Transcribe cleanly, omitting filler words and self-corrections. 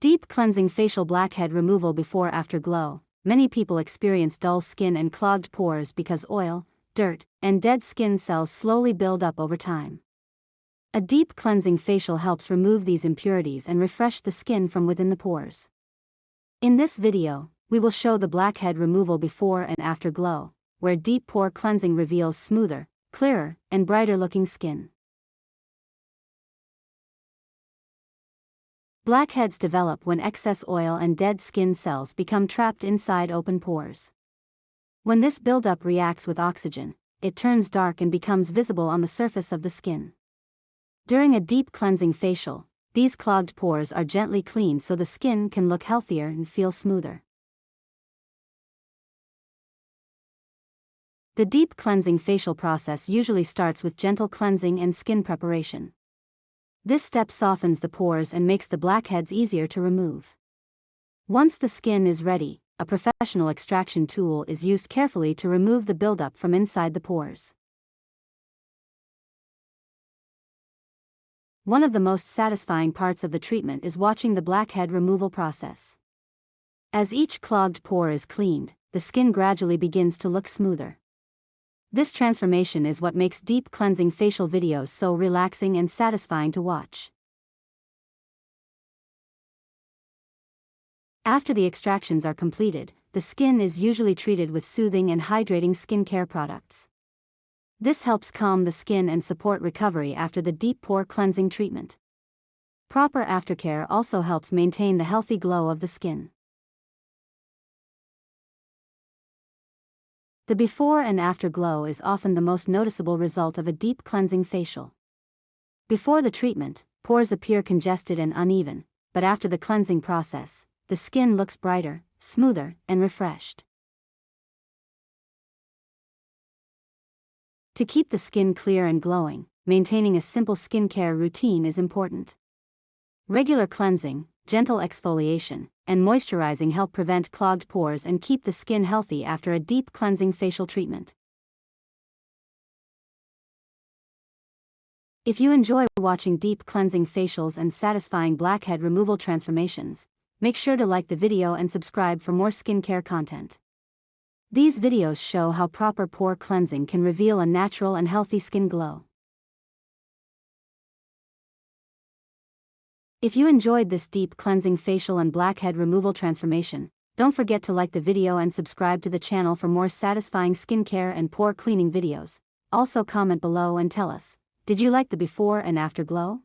Deep cleansing facial blackhead removal before-after glow. Many people experience dull skin and clogged pores because oil, dirt, and dead skin cells slowly build up over time. A deep cleansing facial helps remove these impurities and refresh the skin from within the pores. In this video, we will show the blackhead removal before and after glow, where deep pore cleansing reveals smoother, clearer, and brighter-looking skin. Blackheads develop when excess oil and dead skin cells become trapped inside open pores. When this buildup reacts with oxygen, it turns dark and becomes visible on the surface of the skin. During a deep cleansing facial, these clogged pores are gently cleaned so the skin can look healthier and feel smoother. The deep cleansing facial process usually starts with gentle cleansing and skin preparation. This step softens the pores and makes the blackheads easier to remove. Once the skin is ready, a professional extraction tool is used carefully to remove the buildup from inside the pores. One of the most satisfying parts of the treatment is watching the blackhead removal process. As each clogged pore is cleaned, the skin gradually begins to look smoother. This transformation is what makes deep cleansing facial videos so relaxing and satisfying to watch. After the extractions are completed, the skin is usually treated with soothing and hydrating skincare products. This helps calm the skin and support recovery after the deep pore cleansing treatment. Proper aftercare also helps maintain the healthy glow of the skin. The before and after glow is often the most noticeable result of a deep cleansing facial. Before the treatment, pores appear congested and uneven, but after the cleansing process, the skin looks brighter, smoother, and refreshed. To keep the skin clear and glowing, maintaining a simple skincare routine is important. Regular cleansing, gentle exfoliation, and moisturizing help prevent clogged pores and keep the skin healthy after a deep cleansing facial treatment. If you enjoy watching deep cleansing facials and satisfying blackhead removal transformations, make sure to like the video and subscribe for more skincare content. These videos show how proper pore cleansing can reveal a natural and healthy skin glow. If you enjoyed this deep cleansing facial and blackhead removal transformation, don't forget to like the video and subscribe to the channel for more satisfying skincare and pore cleaning videos. Also comment below and tell us, did you like the before and after glow?